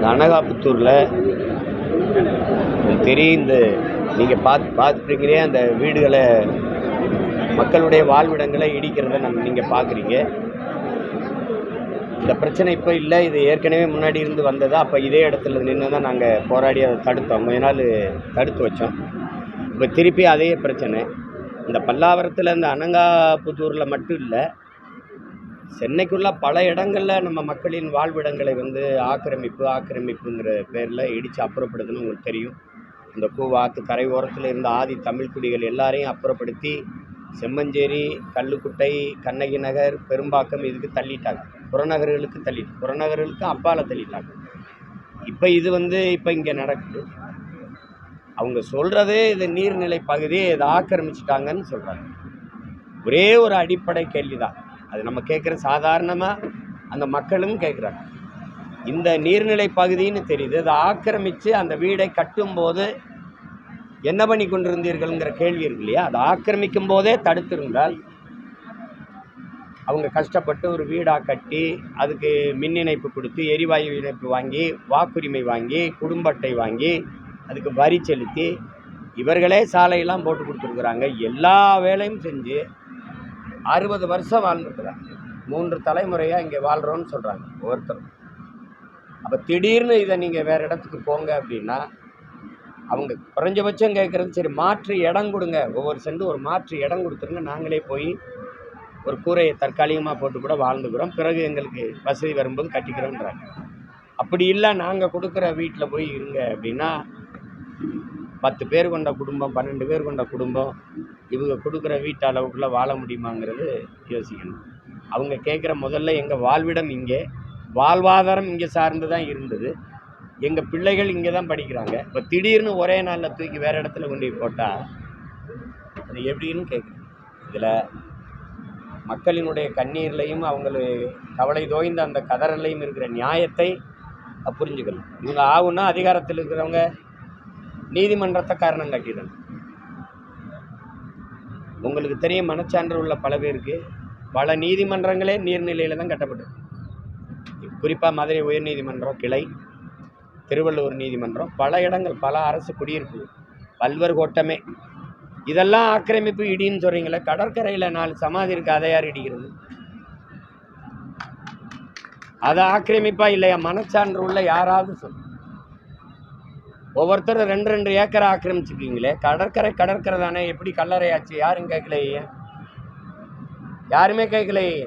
இந்த அனகாபுத்தூரில் தெரியும், இந்த நீங்கள் பார்த்துருக்கிறீங்க, அந்த வீடுகளை, மக்களுடைய வாழ்விடங்களை இடிக்கிறத நீங்கள் பார்க்குறீங்க. இந்த பிரச்சனை இப்போ இல்லை, இது ஏற்கனவே முன்னாடி இருந்து வந்ததா. அப்போ இதே இடத்துல நின்று தான் நாங்கள் போராடி அதை தடுத்தோம், கொஞ்ச நாள் தடுத்து வச்சோம். இப்போ திருப்பி அதே பிரச்சனை. இந்த பல்லாவரத்தில், இந்த அனகாபுத்தூரில் மட்டும் இல்லை, சென்னைக்குள்ள பல இடங்களில் நம்ம மக்களின் வாழ்விடங்களை ஆக்கிரமிப்புங்கிற பேரில் இடித்து அப்புறப்படுதுன்னு உங்களுக்கு தெரியும். இந்த கூவாத்து கரை ஓரத்தில் இருந்த ஆதி தமிழ் குடிகள் எல்லாரையும் அப்புறப்படுத்தி செம்மஞ்சேரி, கல்லுக்குட்டை, கண்ணகி நகர், பெரும்பாக்கம் இதுக்கு தள்ளிட்டாங்க. புறநகர்களுக்கு அப்பால் தள்ளிட்டாங்க. இப்போ இது இப்போ இங்கே நடக்குது. அவங்க சொல்கிறதே இது நீர்நிலை பகுதியை இதை ஆக்கிரமிச்சிட்டாங்கன்னு சொல்கிறாங்க. ஒரே ஒரு அடிப்படை கேள்வி தான் அது, நம்ம கேட்குற சாதாரணமாக அந்த மக்களும் கேட்குறாங்க. இந்த நீர்நிலை பகுதின்னு தெரியுது, அதை ஆக்கிரமித்து அந்த வீடை கட்டும்போது என்ன பண்ணி கொண்டிருந்தீர்கள்ங்கிற கேள்வி இருக்கு இல்லையா? அதை ஆக்கிரமிக்கும் போதே தடுத்திருந்தால், அவங்க கஷ்டப்பட்டு ஒரு வீடாக கட்டி அதுக்கு மின் இணைப்பு கொடுத்து, எரிவாயு இணைப்பு வாங்கி, வாக்குரிமை வாங்கி, குடும்ப அட்டை வாங்கி, அதுக்கு வரி செலுத்தி, இவர்களே சாலையெல்லாம் போட்டு கொடுத்துருக்குறாங்க. எல்லா வேலையும் செஞ்சு 60 வருஷம் வாழ்ந்துருக்குறாங்க. 3 தலைமுறையாக இங்கே வாழ்கிறோன்னு சொல்கிறாங்க ஒவ்வொருத்தரும். அப்போ திடீர்னு இதை நீங்கள் வேறு இடத்துக்கு போங்க அப்படின்னா, அவங்க குறைஞ்சபட்சம் கேட்குறது, சரி மாற்று இடம் கொடுங்க, ஒவ்வொரு சென்ட் ஒரு மாற்று இடம் கொடுத்துருங்க, நாங்களே போய் ஒரு கூரையை தற்காலிகமாக போட்டு கூட வாழ்ந்துக்கிறோம், பிறகு எங்களுக்கு வசதி வரும்போது கட்டிக்கிறோன்றாங்க. அப்படி இல்லை, நாங்கள் கொடுக்குற வீட்டில் போய் இருங்க அப்படின்னா, 10 பேர் கொண்ட குடும்பம், 12 பேர் கொண்ட குடும்பம் இவங்க கொடுக்குற வீட்டு அளவுக்குள்ளே வாழ முடியுமாங்கிறது யோசிக்கணும். அவங்க கேட்குற முதல்ல எங்கள் வாழ்விடம் இங்கே, வாழ்வாதாரம் இங்கே சார்ந்து தான் இருந்தது, எங்கள் பிள்ளைகள் இங்கே தான் படிக்கிறாங்க. இப்போ திடீர்னு ஒரே நாளில் தூக்கி வேறு இடத்துல கொண்டு போய் போட்டால் அது எப்படின்னு கேட்குறேன். இதில் மக்களினுடைய கண்ணீர்லையும் அவங்களுக்கு கவலை தோய்ந்த அந்த கதறலையும் இருக்கிற நியாயத்தை புரிஞ்சுக்கணும். இவங்க ஆகுன்னா அதிகாரத்தில் இருக்கிறவங்க நீதிமன்றத்தை காரணம் காட்டிடணும். உங்களுக்கு தெரியும், மனச்சான்று உள்ள பல பேருக்கு பல நீதிமன்றங்களே நீர்நிலையில் தான் கட்டப்பட்டிருக்கு. குறிப்பாக மதுரை உயர்நீதிமன்றம் கிளை, திருவள்ளூர் நீதிமன்றம், பல இடங்கள், பல அரசு குடியிருப்பு, பல்வர் கோட்டமே, இதெல்லாம் ஆக்கிரமிப்பு இடின்னு சொல்கிறீங்களே. கடற்கரையில் 4 சமாதி இருக்குது, அதை யார் இடிக்கிறது? அதை ஆக்கிரமிப்பா இல்லையா? மனச்சான்று உள்ள யாராவது சொல். ஒவ்வொருத்தரும் 2 ஏக்கரை ஆக்கிரமிச்சுருக்கீங்களே. கடற்கரை தானே, எப்படி கல்லறையாச்சு? யாரும் கேட்கலையே, யாருமே கேட்கலையே.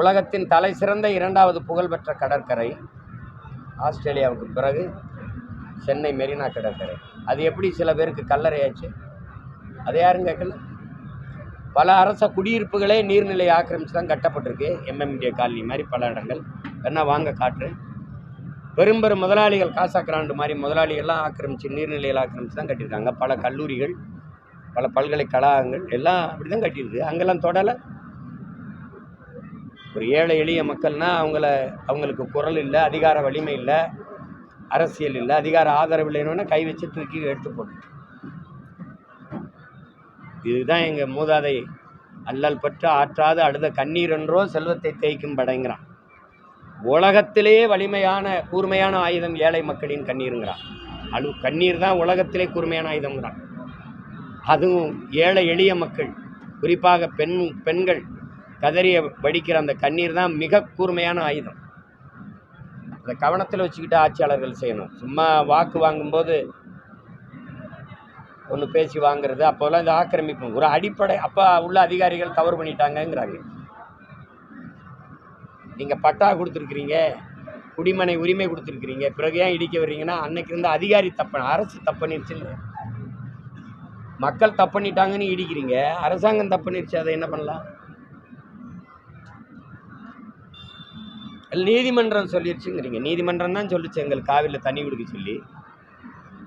உலகத்தின் தலை சிறந்த 2வது புகழ்பெற்ற கடற்கரை, ஆஸ்திரேலியாவுக்கு பிறகு சென்னை மெரினா கடற்கரை, அது எப்படி சில பேருக்கு கல்லறையாச்சு? அதை யாரும் கேட்கல. பல அரச குடியிருப்புகளே நீர்நிலை ஆக்கிரமிச்சு தான் கட்டப்பட்டிருக்கு. MMDA காலனி மாதிரி பல இடங்கள் வேணா வாங்க காட்டுறேன். பெரும் முதலாளிகள், காசாக்கிராண்டு மாதிரி முதலாளிகள்லாம் ஆக்கிரமிச்சு, நீர்நிலையில் ஆக்கிரமிச்சு தான் கட்டியிருக்காங்க. பல கல்லூரிகள், பல பல்கலைக்கழகங்கள் எல்லாம் அப்படி தான் கட்டியிருக்கு. அங்கெல்லாம் தொடலை. ஒரு ஏழை எளிய மக்கள்னால் அவங்களுக்கு குரல் இல்லை, அதிகார வலிமை இல்லை, அரசியல் இல்லை, அதிகார ஆதரவு இல்லைன்னு கை வச்சு தூக்கி எடுத்து போட்டு. இதுதான் எங்கள் மூதாதை அல்லல் பற்று ஆற்றாது அழுத கண்ணீர் என்றோ செல்வத்தை தேய்க்கும் படைங்கிறான். உலகத்திலேயே வலிமையான கூர்மையான ஆயுதம் ஏழை மக்களின் கண்ணீருங்கிறான். கண்ணீர் தான் உலகத்திலே கூர்மையான ஆயுதம்ங்கிறான். அதுவும் ஏழை எளிய மக்கள், குறிப்பாக பெண்கள் கதறிய வடிக்கிற அந்த கண்ணீர் தான் மிக கூர்மையான ஆயுதம். அதை கவனத்தில் வச்சுக்கிட்டு ஆட்சியாளர்கள் செய்யணும். சும்மா வாக்கு வாங்கும்போது ஒன்று பேசி வாங்குறது, அப்போல்லாம் இந்த ஆக்கிரமிப்பு ஒரு அடிப்படை. அப்போ உள்ள அதிகாரிகள் தவறு பண்ணிட்டாங்கங்கிறாங்க. நீங்கள் பட்டா கொடுத்துருக்குறீங்க, குடிமனை உரிமை கொடுத்துருக்குறீங்க, பிறகு ஏன் இடிக்க வர்றீங்கன்னா, அன்னைக்கு இருந்த அதிகாரி அரசு தப்பண்ணிருச்சுன்னு, மக்கள் தப்பண்ணிட்டாங்கன்னு இடிக்கிறீங்க, அரசாங்கம் தப்பண்ணிருச்சு, அதை என்ன பண்ணலாம்? நீதிமன்றம் சொல்லிடுச்சுங்கிறீங்க. நீதிமன்றம் தான் சொல்லிச்சு எங்களுக்கு காவிரியில் தண்ணி கொடுக்க சொல்லி.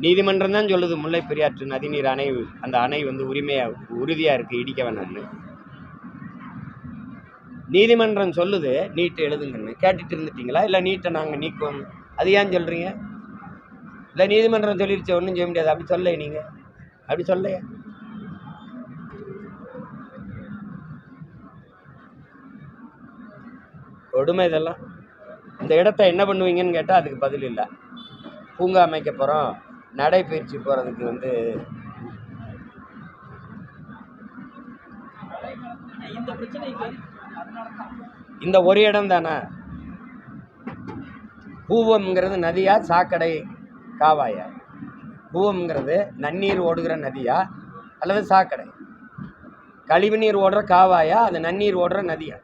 நீதிமன்றம் தான் சொல்லுது முல்லை பெரியாற்று நதிநீர் அணை, அந்த அணை உறுதியாக இருக்குது, இடிக்க வேணாம்னு. நீதிமன்றம் சொல்லுது நீட்டை எழுதுங்கன்னு. கேட்டுட்டு இருந்துட்டீங்களா? இல்லை நீட்டை நாங்கள் நீக்குவோம், அது ஏன் சொல்கிறீங்க? இல்லை நீதிமன்றம் சொல்லிடுச்சு, ஒன்றும் செய்ய முடியாது, அப்படி சொல்ல. நீங்கள் அப்படி சொல்லையா? கொடுமை இதெல்லாம். இந்த இடத்த என்ன பண்ணுவீங்கன்னு கேட்டால் அதுக்கு பதில் இல்லை. பூங்கா அமைக்க போகிறோம், நடைபயிற்சி போகிறதுக்கு வந்து இந்த ஒரு இடம் தானே. கூவம்ங்கிறது நதியா சாக்கடை காவாயா? கூவம்ங்கிறது நன்னீர் ஓடுகிற நதியா அல்லது சாக்கடை? கழிவு நீர் ஓடுற காவாயா அது நன்னீர் ஓடுற நதியா?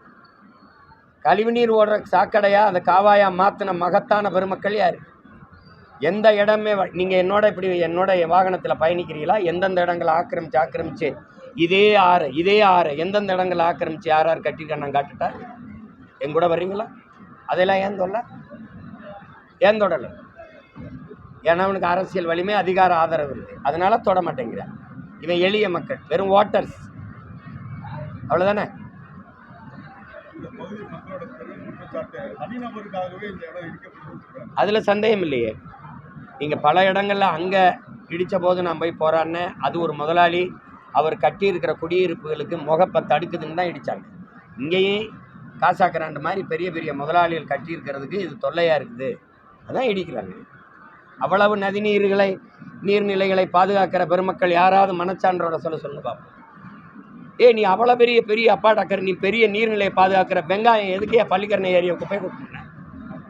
கழிவு நீர் ஓடுற சாக்கடையா அந்த காவாயா மாற்றின மகத்தான பெருமக்கள் யார்? எந்த இடமே நீங்கள் என்னோட வாகனத்தில் பயணிக்கிறீங்களா? எந்தெந்த இடங்களை ஆக்கிரமிச்சு இதே ஆறு எந்தெந்த இடங்களை ஆக்கிரமிச்சு யார் கட்டியிருக்கேன் நான் காட்டுட்டா எங்கூட வர்றீங்களா? அதெல்லாம் ஏன் தொடலை? ஏன்னா அவனுக்கு அரசியல் வலிமை அதிகார ஆதரவு இருக்குது, அதனால தொட மாட்டேங்கிறான். இவன் எளிய மக்கள், வெறும் வாட்டர்ஸ், அவ்வளோதானே. அதில் சந்தேகம் இல்லையே. நீங்கள் பல இடங்களில் அங்கே இடித்த போது நான் போய் போராடினேன். அது ஒரு முதலாளி அவர் கட்டியிருக்கிற குடியிருப்புகளுக்கு முகப்பை தடுக்குதுன்னு தான் இடித்தாங்க. இங்கேயும் காசாக்கிறாண்ட மாதிரி பெரிய பெரிய முதலாளிகள் கட்டியிருக்கிறதுக்கு இது தொல்லையாக இருக்குது, அதான் இடிக்கிறாங்க. அவ்வளவு நீர்நிலைகளை பாதுகாக்கிற பெருமக்கள் யாராவது மனச்சான்றோட சொல்ல பார்ப்போம். நீ அவ்வளோ பெரிய அப்பாடாக்கர், நீ பெரிய நீர்நிலையை பாதுகாக்கிற வெங்காயம் எதுக்கே பள்ளிக்கரணை ஏரியை குப்பை கொடுத்துருந்த?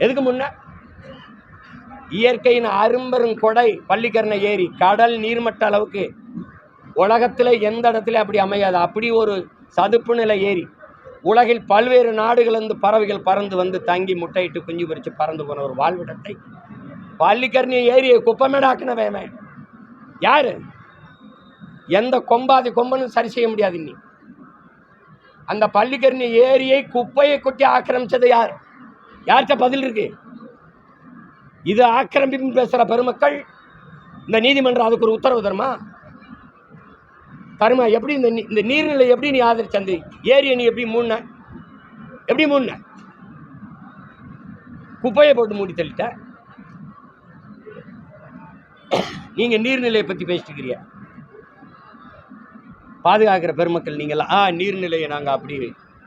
எதுக்கு முன்ன இயற்கையின் அரும்பெரும் கொடை பள்ளிக்கரணை ஏரி, கடல் நீர்மட்ட அளவுக்கு உலகத்தில் எந்த இடத்துல அப்படி அமையாது. அப்படி ஒரு சதுப்பு நிலை ஏரி. உலகில் பல்வேறு நாடுகளிலிருந்து பறவைகள் பறந்து வந்து தங்கி முட்டையிட்டு குஞ்சு பறித்து பறந்து போன ஒரு வாழ்விடத்தை பள்ளிக்கரணை ஏரியை குப்பமேடாக்குனவே யாரு? எந்த கொம்பன்னு சரி செய்ய முடியாது. இன்னி அந்த பள்ளிக்கரணை ஏரியை குப்பையை கொட்டி ஆக்கிரமிச்சது யார்? யார்கிட்ட பதில் இருக்கு? இது ஆக்கிரமிப்பு பேசுகிற பெருமக்கள் இந்த நீதிமன்றம் அதுக்கு ஒரு உத்தரவு தருமா? எப்படி இந்த நீர்நிலை எப்படி நீ ஆதரிச்ச? ஏரியை நீ எப்படி மூண? குப்பையை போட்டு மூடி தள்ளிட்ட. நீங்க நீர்நிலையை பத்தி பேசிட்டு இருக்கிறீங்க. பாதுகாக்கிற பெருமக்கள் நீங்களாம் நீர்நிலையை நாங்கள் அப்படி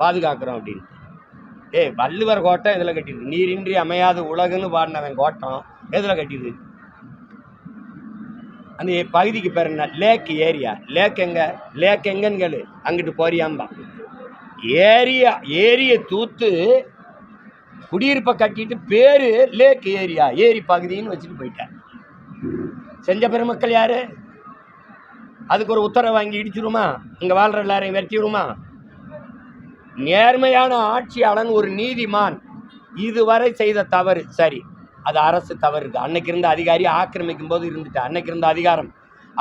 பாதுகாக்கிறோம் அப்படின்னு. வள்ளுவர் கோட்டம் எதில் கட்டிருக்கு? நீரின்றி அமையாது உலகுன்னு பாடினவன் கோட்டம் எதில் கட்டிருக்கு? அந்த பகுதிக்கு பேர் என்ன? லேக் ஏரியா. லேக் எங்கன்னு கேளு, அங்கிட்டு போறியாம்பான். ஏரியை தூத்து குடியிருப்பை கட்டிட்டு பேரு லேக் ஏரியா, ஏரி பகுதின்னு வச்சுட்டு போயிட்டேன். செஞ்ச பெருமக்கள் யாரு? அதுக்கு ஒரு உத்தரவு வாங்கி இடிச்சிருமா? இங்கே வாழ்கிற எல்லாரையும் வெட்டிடுமா? நேர்மையான ஆட்சியாளன் ஒரு நீதிமான் இதுவரை செய்த தவறு சரி, அது அரசு தவறு இருக்குது. அன்னைக்கு இருந்த அதிகாரி ஆக்கிரமிக்கும் போது இருந்துட்டு, அன்னைக்கு இருந்த அதிகாரம்,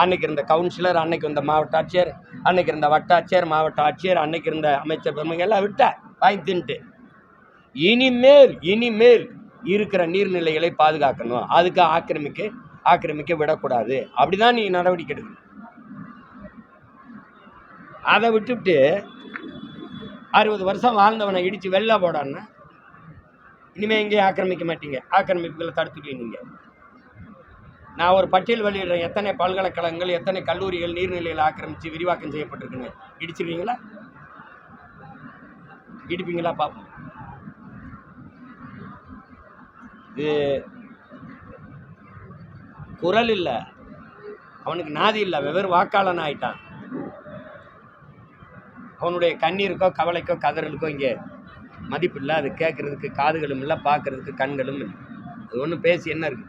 அன்னைக்கு இருந்த கவுன்சிலர், அன்னைக்கு இருந்த மாவட்ட ஆட்சியர், அன்னைக்கு இருந்த வட்டாட்சியர், மாவட்ட ஆட்சியர், அன்னைக்கு இருந்த அமைச்சர் பெருமைகள் எல்லாம் விட்ட வாங்கி தின்ட்டு இனிமேல் இருக்கிற நீர்நிலைகளை பாதுகாக்கணும். அதுக்கு ஆக்கிரமிக்க விடக்கூடாது. அப்படிதான் நீ நடவடிக்கை எடுக்கணும். அதை விட்டுவிட்டு 60 வருஷம் வாழ்ந்தவனை இடித்து வெளில போடான்னா இனிமேல் எங்கேயும் ஆக்கிரமிக்க மாட்டீங்க. ஆக்கிரமிப்புகளை தடுத்துட்டீங்க. நீங்கள் நான் ஒரு பட்டியல் வெளியிடுறேன். எத்தனை பல்கலைக்கழகங்கள், எத்தனை கல்லூரிகள் நீர்நிலையில் ஆக்கிரமித்து விரிவாக்கம் செய்யப்பட்டிருக்குன்னு. இடிச்சிருவீங்களா? இடிப்பீங்களா? பார்ப்போம். இது குரல் இல்லை, அவனுக்கு நாதி இல்லை, வெவ்வேறு வாக்காளன் ஆயிட்டான். அவனுடைய கண்ணீருக்கோ கவலைக்கோ கதறலுக்கோ இங்கே மதிப்பு இல்லை. அது கேட்கறதுக்கு காதுகளும் இல்லை, பார்க்கறதுக்கு கண்களும் இல்லை. அது ஒன்றும் பேசி என்ன இருக்கு?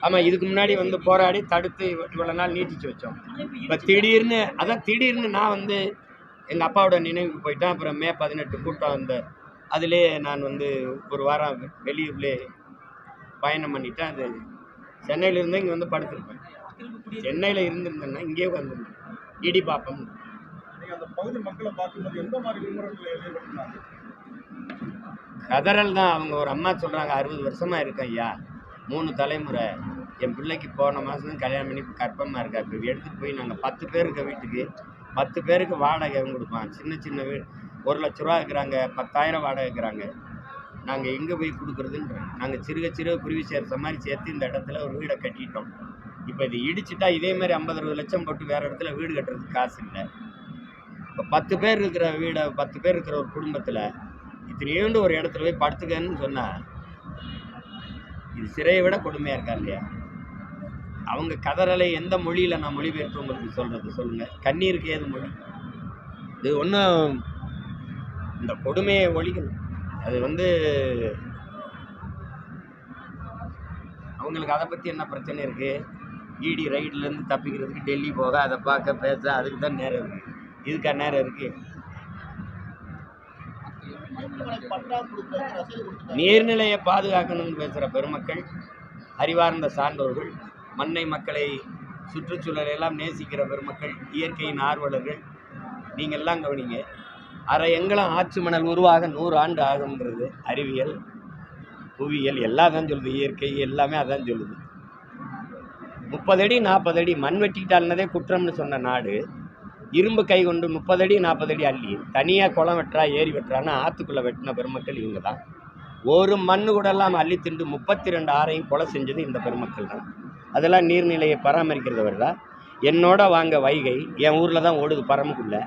ஆமாம், இதுக்கு முன்னாடி வந்து போராடி தடுத்து இவ்வளோ நாள் நீட்டிச்சு வச்சோம். இப்போ திடீர்னு நான் வந்து எங்கள் அப்பாவோட நினைவுக்கு போயிட்டேன். அப்புறம் மே 18 கூட்டம் அந்த அதிலே நான் வந்து ஒரு வாரம் வெளியூர்லேயே பயணம் பண்ணிட்டேன். அது சென்னையிலேருந்து இங்கே வந்து படுத்திருப்பேன். சென்னையில் இருந்திருந்தேன்னா இங்கே வந்துருந்தேன். இடி பார்ப்போம். கதறல் தான். அவங்க ஒரு அம்மா சொல்கிறாங்க, 60 வருஷமாக இருக்கேன் ஐயா, 3 தலைமுறை. என் பிள்ளைக்கு போன மாதம் கல்யாணம் பண்ணி கர்ப்பமாக இருக்கா. இப்போ எடுத்துகிட்டு போய் நாங்கள் 10 பேர் இருக்க வீட்டுக்கு 10 பேருக்கு வாடகை கொடுப்பான். சின்ன வீடு 1 லட்ச ரூபா இருக்கிறாங்க, 10,000 வாடகை இருக்கிறாங்க. நாங்கள் எங்கே போய் கொடுக்குறதுன்றோம். நாங்கள் சிறுக குருவி சேர்த்த மாதிரி சேர்த்து இந்த இடத்துல ஒரு வீடை கட்டிட்டோம். இப்போ இது இடிச்சுட்டா இதே மாதிரி 50-60 லட்சம் போட்டு வேறு இடத்துல வீடு கட்டுறதுக்கு காசு இல்லை. இப்போ 10 பேர் இருக்கிற வீடை 10 பேர் இருக்கிற ஒரு குடும்பத்தில் இத்தனையோண்டு ஒரு இடத்துல போய் படுத்துக்கன்னு சொன்னால் இது சிறையை விட கொடுமையாக இருக்கா இல்லையா? அவங்க கதறலை எந்த மொழியில் நான் மொழிபெயர்த்து உங்களுக்கு சொல்கிறது சொல்லுங்கள். கண்ணீருக்கு ஏது மொழி? இது ஒன்றும் இந்த கொடுமையை ஒழிக்கணும். அது அவங்களுக்கு அதை பற்றி என்ன பிரச்சனை இருக்குது? இடி ரைட்லேருந்து தப்பிக்கிறதுக்கு டெல்லி போக, அதை பார்க்க, பேச, அதுக்கு தான் நேரம் இருக்குது. இதுக்கா நேரம் இருக்குது? நீர்நிலையை பாதுகாக்கணும்னு பேசுகிற பெருமக்கள், அறிவார்ந்த சான்றோர்கள், மண்ணை மக்களை சுற்றுச்சூழலை எல்லாம் நேசிக்கிற பெருமக்கள், இயற்கையின் ஆர்வலர்கள், நீங்கள் எல்லாம் கவனிங்க. அரை எங்கெல்லாம் ஆற்று மணல் உருவாக 100 ஆண்டு ஆகுங்கிறது அறிவியல், புவியியல் எல்லாம் தான் சொல்லுது. இயற்கை எல்லாமே அதான் சொல்லுது. 30 அடி 40 அடி மண் வெட்டிக்கிட்டால்னதே குற்றம்னு சொன்ன நாடு இரும்பு கை கொண்டு 30 அடி 40 அடி அள்ளி தனியாக குளம் வெட்டுறா, ஏரி வெட்டுறான்னா ஆற்றுக்குள்ளே வெட்டின பெருமக்கள் இவங்க தான். ஒரு மண்ணு கூட எல்லாம் அள்ளி திண்டு 32 ஆறையும் கொலை செஞ்சது இந்த பெருமக்கள் தான். அதெல்லாம் நீர்நிலையை பராமரிக்கிறது வருதா? என்னோட வாங்க வைகை, என் ஊரில் தான் ஓடுது பரமுக்குள்ள.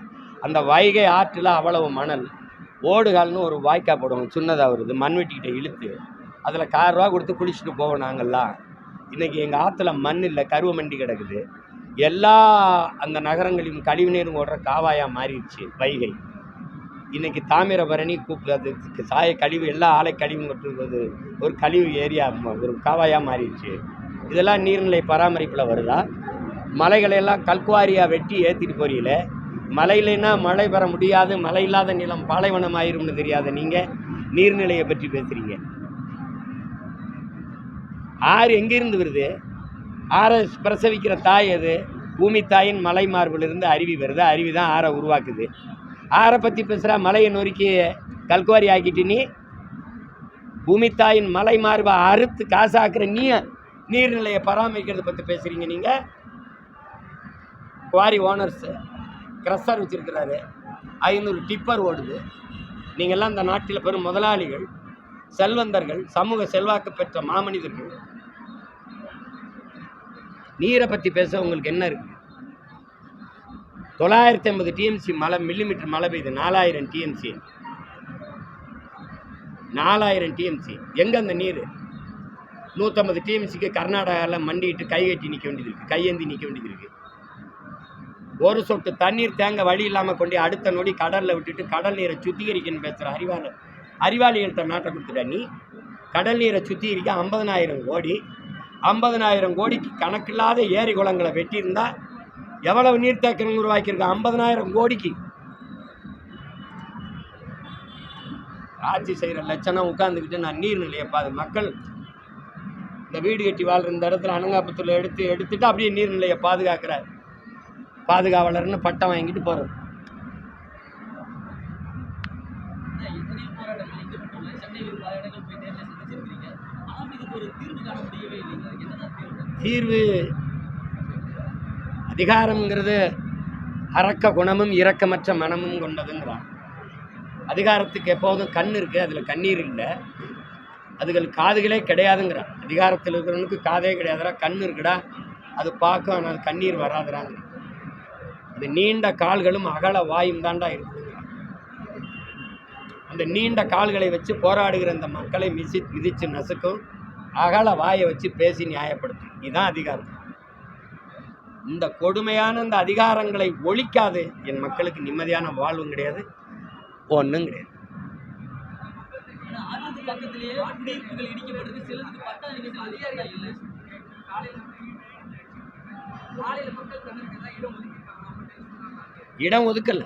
அந்த வைகை ஆற்றில் அவ்வளவு மணல், ஓடுகால்னு ஒரு வாய்க்கா போடுவோம், சின்னதாக வருது, மண் வெட்டிக்கிட்ட இழுத்து அதில் 1,000 ரூபா கொடுத்து குளிச்சுட்டு போவோம் நாங்கள்லாம். இன்றைக்கி எங்கள் ஆற்றுல மண் இல்லை, கருவ மண்டி கிடக்குது. எல்லா அந்த நகரங்களின் கழிவுநீரும் ஓடுற காவாயாக மாறிடுச்சு வைகை. இன்றைக்கி தாமிரபரணி அதுக்கு சாய கழிவு, எல்லா ஆலை கழிவும் கொட்டுறது ஒரு கழிவு ஏரியா, ஒரு காவாயாக மாறிடுச்சு. இதெல்லாம் நீர்நிலை பராமரிப்பில் வருதா? மலைகளெல்லாம் கல்குவாரியாக வெட்டி ஏற்றிட்டு போறீங்கள. மழை இல்லைன்னா மழை பெற முடியாது, மழை இல்லாத நிலம் பாலைவனம் ஆயிரும்னு தெரியாத நீங்கள் நீர்நிலையை பற்றி பேசுகிறீங்க. ஆறு எங்கேருந்து வருது? ஆறை பிரசவிக்கிற தாய் எது? பூமி தாயின் மலை மார்பிலிருந்து அருவி வருது, அருவி தான் ஆறை உருவாக்குது. ஆறை பற்றி பேசுகிறா, மலையை நொறுக்கி கல்குவாரி ஆக்கிட்டு நீ பூமி தாயின் மலை மார்பை அறுத்து காசாக்குற நீ நீர்நிலையை பராமரிக்கிறத பற்றி பேசுகிறீங்க. நீங்கள் குவாரி ஓனர்ஸு க்ரஷர் வச்சுருக்கிறாரு, 500 டிப்பர் ஓடுது. நீங்கள்லாம் இந்த நாட்டில் பெரும் முதலாளிகள், செல்வந்தர்கள், சமூக செல்வாக்கு பெற்ற மாமனிதர்கள். நீரை பற்றி பேச உங்களுக்கு என்ன இருக்குது? 950 டிஎம்சி மழை, மில்லிமீட்டர் மழை பெய்யுது. 4000 டிஎம்சி, 4000 டிஎம்சி. எங்கே அந்த நீர்? 150 டிஎம்சிக்கு கர்நாடகாவில் மண்டிட்டு கை கட்டி நிற்க வேண்டியது இருக்குது, கையேந்தி நிற்க வேண்டியது இருக்குது. ஒரு சொட்டு தண்ணீர் தேங்க வழி இல்லாமல் கொண்டு அடுத்த நொடி கடலில் விட்டுட்டு கடல் நீரை சுத்திகரிக்கன்னு பேசுகிற அறிவாளிகள்கிட்ட நாட்டை கொடுத்துட்டா. நீ கடல் நீரை சுத்திகரிக்க 50,000 கோடி, 50,000 கோடிக்கு கணக்கில்லாத ஏரி குளங்களை வெட்டியிருந்தா எவ்வளவு நீர்த்தேக்கம் உருவாக்கியிருக்க? 50,000 கோடிக்கு. ஆட்சி செய்கிற லட்சணம் உட்காந்துக்கிட்டு நான் நீர்நிலையை மக்கள் இந்த வீடு கட்டி வாழ்கிற இந்த இடத்துல அனங்காபுத்தூரில் எடுத்துட்டு அப்படியே நீர்நிலையை பாதுகாக்கிறார், பாதுகாவலர்னு பட்டம் வாங்கிட்டு போகிறது. தீர்வு அதிகாரம்ங்கிறது அரக்க குணமும் இரக்கமற்ற மனமும் கொண்டதுங்கிறான். அதிகாரத்துக்கு எப்போதும் கண் இருக்குது, அதில் கண்ணீர் இல்லை. அதுகள் காதுகளே கிடையாதுங்கிறான். அதிகாரத்தில் இருக்கிறவனுக்கு காதே கிடையாதுடா, கண் இருக்குடா, அது பார்க்கும், ஆனால் கண்ணீர் வராதுறாங்க. அது நீண்ட கால்களும் அகல வாயும் தாண்டா இருக்குது. அந்த நீண்ட கால்களை வச்சு போராடுகிற அந்த மக்களை மிதித்து நசுக்கும், அகல வாயை வச்சு பேசி நியாயப்படுத்தும். இதுதான் அதிகாரம். இந்த கொடுமையான இந்த அதிகாரங்களை ஒழிக்காது என் மக்களுக்கு நிம்மதியான வாழ்வும் கிடையாது, ஒன்றும் கிடையாது. இடம் ஒதுக்கல.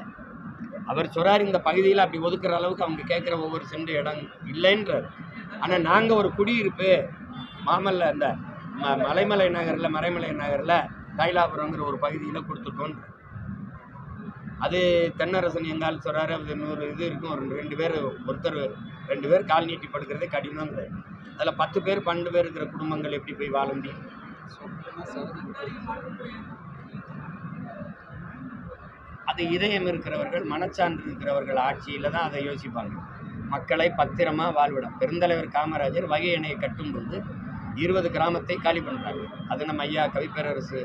அவர் சொல்றாரு இந்த பகுதியில் அப்படி ஒதுக்குற அளவுக்கு அவங்க கேட்குற ஒவ்வொரு சென்ட் இடம் இல்லைன்றார். ஆனால் நாங்கள் ஒரு குடியிருப்பு மாமல்ல இந்த மலைமலை நகரில், மறைமலை நகரில் தைலாபுரங்கிற ஒரு பகுதியில் கொடுத்துட்டோம். அது தென்னரசன் எங்கால் சொல்கிறாரு, அது 100 இது இருக்கும், ஒரு 2 பேர், ஒருத்தர் 2 பேர் கால் நீட்டி படுக்கிறது கடினம்ங்க. அதில் 10 பேர் 12 பேர் இருக்கிற குடும்பங்கள் எப்படி போய் வாழ முடியும்? அது இதயம் இருக்கிறவர்கள், மனச்சான்று இருக்கிறவர்கள் ஆட்சியில் தான் அதை யோசிப்பாங்க. மக்களை பத்திரமாக வாழ்விடம். பெருந்தலைவர் காமராஜர் வகை அணையை கட்டும்போது 20 கிராமத்தை காலி பண்ணுறாங்க. அது நம்ம ஐயா கவிப்பேரரசு,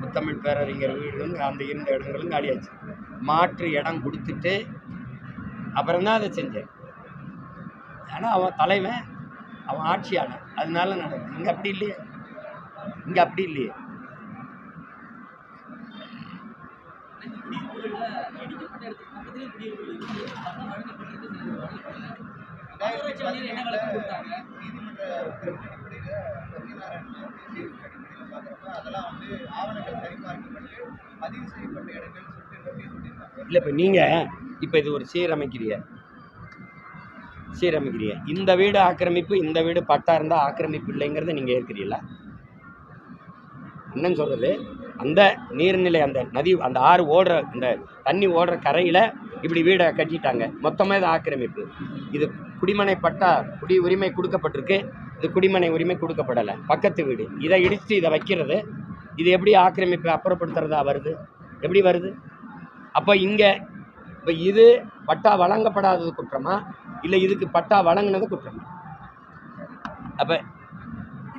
முத்தமிழ் பேரறிஞர் வீடுகளும் அந்த 2 இடங்களும் காலியாச்சு. மாற்று இடம் கொடுத்துட்டு அப்புறம்தான் அதை செஞ்சேன். ஆனால் அவன் தலைவன், அவன் ஆட்சியாளன், அதனால நடக்குது. இங்கே அப்படி இல்லையே, இங்கே அப்படி இல்லையே. இல்லை, இப்போ நீங்கள் இப்போ இது ஒரு சீரமைக்கிறீங்க. இந்த வீடு ஆக்கிரமிப்பு, இந்த வீடு பட்டா இருந்தால் ஆக்கிரமிப்பு இல்லைங்கிறத நீங்கள் ஏற்கிறீங்களா? என்னன்னு சொல்கிறது, அந்த நீர்நிலை, அந்த நதி, அந்த ஆறு ஓடுற, அந்த தண்ணி ஓடுற கரையில் இப்படி வீடை கட்டிட்டாங்க, மொத்தமாக இது ஆக்கிரமிப்பு. இது குடிமனை பட்டா, குடி உரிமை கொடுக்கப்பட்டிருக்கு, இது குடிமனை உரிமை கொடுக்கப்படலை, பக்கத்து வீடு. இதை இடித்து இதை வைக்கிறது, இது எப்படி ஆக்கிரமிப்பு அப்புறப்படுத்துறதா வருது? எப்படி வருது? அப்போ இங்கே இப்போ இது பட்டா வழங்கப்படாதது குற்றமா, இல்லை இதுக்கு பட்டா வழங்கினது குற்றமா? அப்போ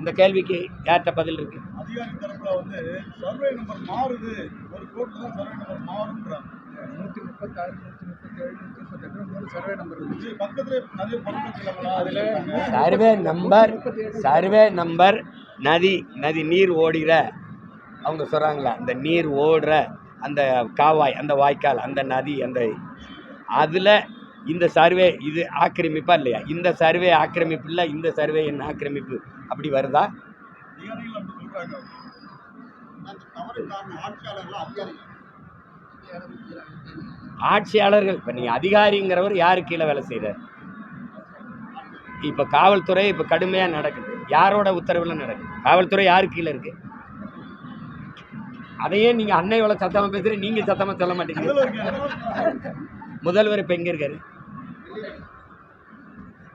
இந்த கேள்விக்கு யார்கிட்ட பதில் இருக்கு? அதிகாரி தரப்புல வந்து சர்வே நம்பர் மாறுது, ஒரு கோர்ட்ல தான் சர்வே நம்பர் மாறுன்றாங்க. 136, 137, 138 சர்வே நம்பர் இருந்துச்சு. பக்கத்துல நிறைய பொருட்கள் அதுல சர்வே நம்பர் நதி நீர் ஓடுகிற, அவங்க சொல்கிறாங்களா, அந்த நீர் ஓடுற அந்த காவாய், அந்த வாய்க்கால், அந்த நதி, அந்த அதில் இந்த சர்வே இது ஆக்கிரமிப்பா இல்லையா? இந்த சர்வே ஆக்கிரமிப்பு இல்லை, இந்த சர்வே என்ன ஆக்கிரமிப்பு, அப்படி வருதா? ஆட்சியாளர்கள். இப்போ நீங்கள் அதிகாரிங்கிறவர் யாரு கீழே வேலை செய்கிறார்? இப்போ காவல்துறை இப்போ கடுமையாக நடக்குது, யாரோட உத்தரவில் நடக்குது? காவல்துறை யாரு கீழே இருக்கு? அதையே நீங்கள் அன்னை எவ்வளோ சத்தமாக பேசுகிறீங்க, நீங்கள் சத்தமாக சொல்ல மாட்டேங்கிறீங்க. முதல்வர் இப்போ எங்கே இருக்காரு?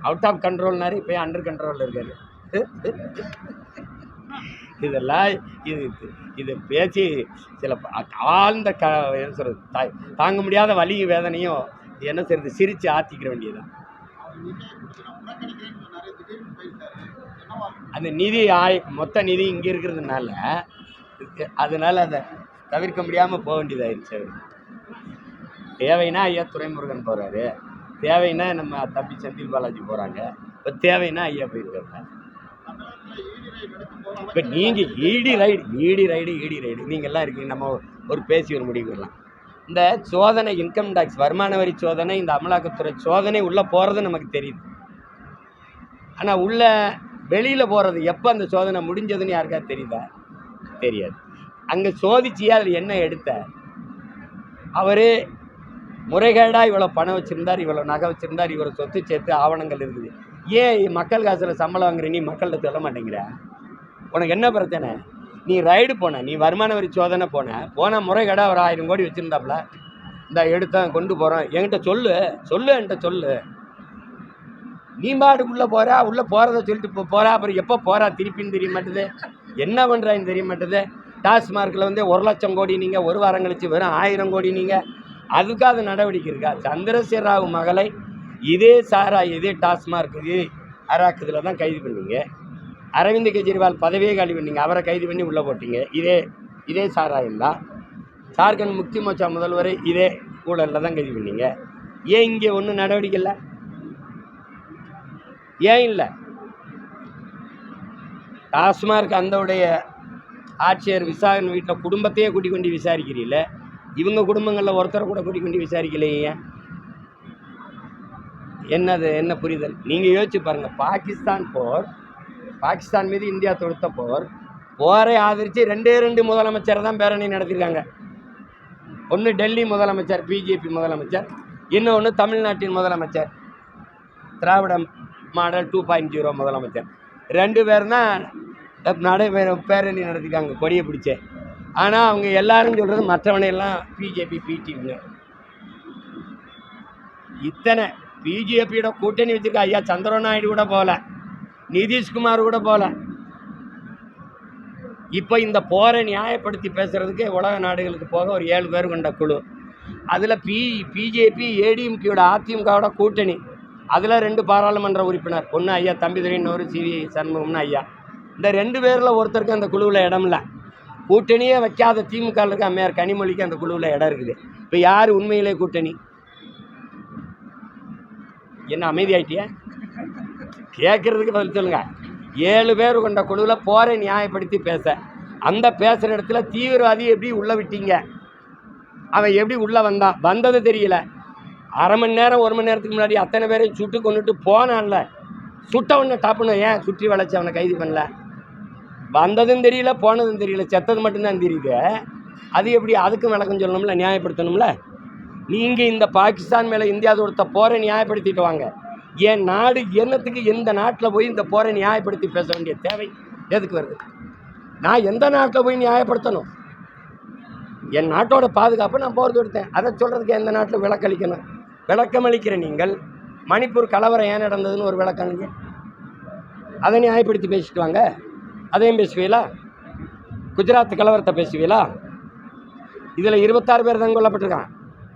அவுட் ஆஃப் கண்ட்ரோல்னாரு, இப்போ அண்டர் கண்ட்ரோலில் இருக்காரு. இதெல்லாம் இது பேச்சு சில ஆழ்ந்த என்ன சொல்கிறது, தாங்க முடியாத வலி வேதனையும் என்ன செய்யறது, சிரித்து ஆற்றிக்கிற வேண்டியதுதான். அந்த நிதி மொத்த நிதி இங்கே இருக்கிறதுனால, அதனால் அதை தவிர்க்க முடியாமல் போக வேண்டியதாகிடுச்சு. அவர் தேவைன்னா ஐயா துரைமுருகன் போகிறாரு, தேவைன்னா நம்ம தம்பி செந்தில் பாலாஜி போகிறாங்க, இப்போ தேவைன்னா ஐயா போயிருக்காங்க. இப்போ நீங்கள் ஈடி ரைடு நீங்கள்லாம் இருக்கீங்க, நம்ம ஒரு பேசி ஒரு முடிவு வரலாம். இந்த சோதனை, இன்கம் டேக்ஸ், வருமான வரி சோதனை, இந்த அமலாக்கத்துறை சோதனை உள்ளே போகிறது நமக்கு தெரியுது. ஆனால் உள்ள வெளியில் போகிறது எப்போ அந்த சோதனை முடிஞ்சதுன்னு யாருக்காவது தெரியுதா? தெரியாது. அங்கே சோதிச்சியா அதில் என்ன எடுத்த? அவர் முறைகேடாக இவ்வளோ பணம் வச்சுருந்தார், இவ்வளோ நகை வச்சுருந்தார், இவ்வளோ சொத்து சேர்த்து ஆவணங்கள் இருக்குது. ஏன் மக்கள் காசில் சம்பளம் வாங்குற நீ மக்கள்கிட்ட சொல்ல மாட்டேங்கிற? உனக்கு என்ன பிரச்சனை? நீ ரைடு போன, நீ வருமான வரி சோதனை போன முறைகேடாக ஒரு 1000 கோடி வச்சுருந்தாப்புல, இந்த எடுத்தேன் கொண்டு போகிறோம், என்கிட்ட என்கிட்ட சொல்லு. நீ பாட்டுக்குள்ளே போகிறா, உள்ளே போகிறத சொல்லிட்டு போகிறா, அப்புறம் எப்போ போகிறா திருப்பின்னு தெரிய மாட்டேது, என்ன பண்ணுறான்னு தெரிய மாட்டேது. டாஸ்மார்க்கில் வந்து 1 லட்சம் கோடி நீங்கள், ஒரு வாரம் கழிச்சு வெறும் 1000 கோடி நீங்கள், அதுக்காக நடவடிக்கை இருக்கா? சந்திரசேகர ராவ் மகளை இதே இதே டாஸ்மார்க் இதே அராக் இதில் தான் கைது பண்ணீங்க. அரவிந்த் கெஜ்ரிவால் பதவியே காலி பண்ணீங்க, அவரை கைது பண்ணி உள்ளே போட்டீங்க. இதே சாராயம் தான். ஜார்க்கண்ட் முக்தி மோர்ச்சா முதல்வரை இதே ஊழலில் தான் கைது பண்ணீங்க. ஏன் இங்கே ஒன்றும் நடவடிக்கை இல்லை? ஏன் இல்லை? டாஸ்மார்க் அந்தவுடைய ஆட்சியர் விசாரணை வீட்டில் குடும்பத்தையே கூட்டிக் கொண்டு விசாரிக்கிறீல்ல, இவங்க குடும்பங்களில் ஒருத்தரை கூட கூட்டிக் கொண்டு விசாரிக்கலையே. என்ன புரிதல்? நீங்கள் யோசிச்சு பாருங்கள். பாகிஸ்தான் மீது இந்தியா தொடுத்த போரை ஆதரித்து 2 முதலமைச்சர் தான் பேரணி நடத்தியிருக்காங்க. ஒன்று டெல்லி முதலமைச்சர் பிஜேபி முதலமைச்சர், இன்னொன்று தமிழ்நாட்டின் முதலமைச்சர் திராவிட மாடல் 2.0 முதலமைச்சர். 2 பேர் தான் பேரணி நடத்திருக்காங்க கொடியை பிடிச்சே. ஆனால் அவங்க எல்லாரும் சொல்கிறது மற்றவனையெல்லாம் பிஜேபி பிடிவிங்க. இத்தனை பிஜேபியோட கூட்டணி வச்சுருக்க ஐயா சந்திரபாபு நாயுடு கூட போகல, நிதிஷ்குமார் கூட போகல. இப்போ இந்த போரை நியாயப்படுத்தி பேசுகிறதுக்கு உலக நாடுகளுக்கு போக ஒரு 7 பேர் கொண்ட குழு. அதில் பிஜேபி ஏடிஎம்கேயோட அதிமுகவோட கூட்டணி, அதில் 2 பாராளுமன்ற உறுப்பினர், ஒன்று ஐயா தம்பிதுரை, இன்னொரு சிவி சண்முகம்னு ஐயா. இந்த 2 பேரில் ஒருத்தருக்கு அந்த குழுவில் இடம் இல்லை. கூட்டணியே வைக்காத திமுக இருக்க அம்மையார் கனிமொழிக்கு அந்த குழுவில் இடம் இருக்குது. இப்போ யார் உண்மையிலே கூட்டணி? என்ன அமைதியாயிட்டியா? கேட்குறதுக்கு பதில் சொல்லுங்க. 7 பேர் கொண்ட குழுவில் போரை நியாயப்படுத்தி பேச, அந்த பேசுகிற இடத்துல தீவிரவாதி எப்படி உள்ளே விட்டீங்க? அவன் எப்படி உள்ளே வந்தது தெரியல. அரை மணி நேரம் 1 மணி நேரத்துக்கு முன்னாடி அத்தனை பேரையும் சுட்டு கொண்டுட்டு போனான்ல, சுட்டவனை டாப்புன்னு ஏன் சுற்றி வளைச்சி அவனை கைது பண்ணல? வந்ததும் தெரியல, போனதும் தெரியல, செத்தது மட்டும்தான் தெரியுது. அது எப்படி? அதுக்கும் விளக்கம் சொல்லணும்ல, நியாயப்படுத்தணும்ல. நீங்கள் இந்த பாகிஸ்தான் மேலே இந்தியா தொடுத்த போரை நியாயப்படுத்திட்டு வாங்க. என் நாடு என்னத்துக்கு எந்த நாட்டில் போய் இந்த போரை நியாயப்படுத்தி பேச வேண்டிய தேவை எதுக்கு வருது? நான் எந்த நாட்டில் போய் நியாயப்படுத்தணும்? என் நாட்டோட பாதுகாப்பு நான் போர் தொடுத்தேன். அதை சொல்கிறதுக்கு எந்த நாட்டில் விளக்களிக்கணும்? விளக்கமளிக்கிற நீங்கள் மணிப்பூர் கலவரம் ஏன் நடந்ததுன்னு ஒரு விளக்கணுங்க. அதை நியாயப்படுத்தி பேசிட்டு வாங்க. அதையும் பேசுவீங்களா? குஜராத் கலவரத்தை பேசுவீங்களா? இதில் 26 பேர் தான் கொல்லப்பட்டிருக்கான்.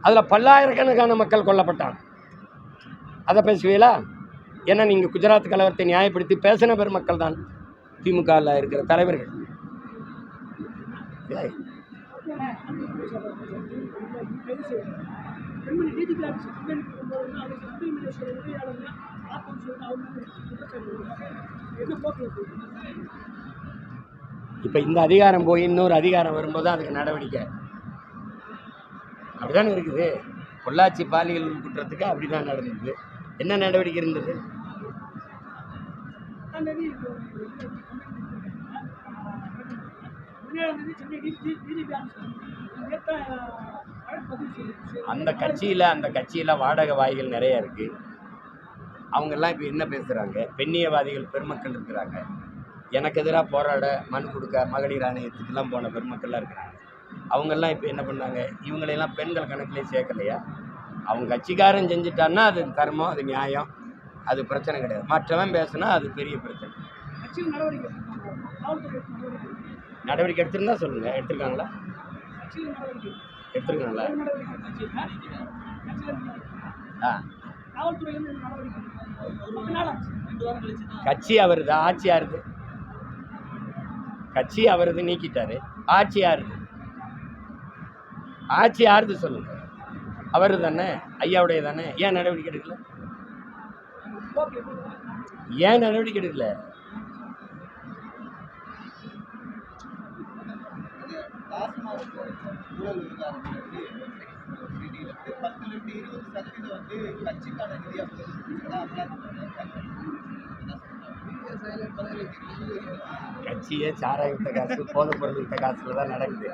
அதில் பல்லாயிரக்கணக்கான மக்கள் கொல்லப்பட்டான். அதை பேசுவீங்களா? ஏன்னா நீங்கள் குஜராத் கலவரத்தை நியாயப்படுத்தி பேசின பெருமக்கள் தான் திமுகவில் இருக்கிற தலைவர்கள். இப்போ இந்த அதிகாரம் போய் இன்னொரு அதிகாரம் வரும்போது அதுக்கு நடவடிக்கை அப்படிதானே இருக்குது. பொள்ளாச்சி பாலியல் குற்றத்துக்கு அப்படிதான் நடந்தது. என்ன நடவடிக்கை இருந்தது? அந்த கட்சியில் வாடகை வாய்கள் நிறைய இருக்குது. அவங்கெல்லாம் இப்போ என்ன பேசுகிறாங்க? பெண்ணியவாதிகள் பெருமக்கள் இருக்கிறாங்க. எனக்கு எதிராக போராட மனு கொடுக்க மகளிர் ஆணையத்துக்கெல்லாம் போன பெருமக்கள்லாம் இருக்கிறாங்க. அவங்கெல்லாம் இப்போ என்ன பண்ணாங்க? இவங்களையெல்லாம் பெண்கள் கணக்கிலே சேர்க்கலையா? அவங்க கட்சிக்காரன் செஞ்சுட்டான்னா அது தர்மம், அது நியாயம், அது பிரச்சனை கிடையாது. மற்றவன் பேசுனா அது பெரிய பிரச்சனை. நடவடிக்கை எடுத்துருந்தா சொல்லுங்கள். எடுத்துருக்காங்களா? எடுத்துருக்காங்களா? கட்சி அவருது, ஆட்சி யாருது? கட்சி அவருது, நீக்கிட்டாரு. ஆட்சி யாருது? ஆட்சி யாருது சொல்லுங்க. அவரு தானே, ஐயாவுடைய தானே. ஏன் நடவடிக்கை எடுக்கல? ஏன் நடவடிக்கை எடுக்கல? கட்சியே சாராய வித்த காசு, போதைப் பொருள் வித்த காசுல தான் நடக்குது.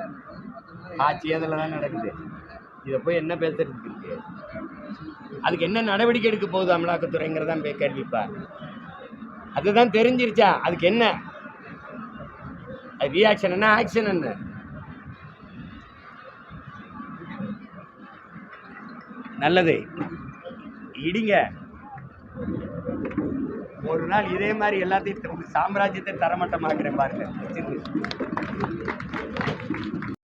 ஆட்சி அதில் தான் நடக்குது. இதை போய் என்ன பேசுறதுக்கு இருக்கு? அதுக்கு என்ன நடவடிக்கை எடுக்க போகுது அமலாக்கத்துறைங்கிறதான் கேள்விப்பா. அதுதான் தெரிஞ்சிருச்சா? அதுக்கு என்ன ரியாக்ஷன் என்ன, ஆக்ஷன் என்ன? நல்லது, இடிங்க. ஒரு நாள் இதே மாதிரி எல்லாத்தையும் சாம்ராஜ்யத்தை தரமட்டமாக்குறேன் பாருங்க.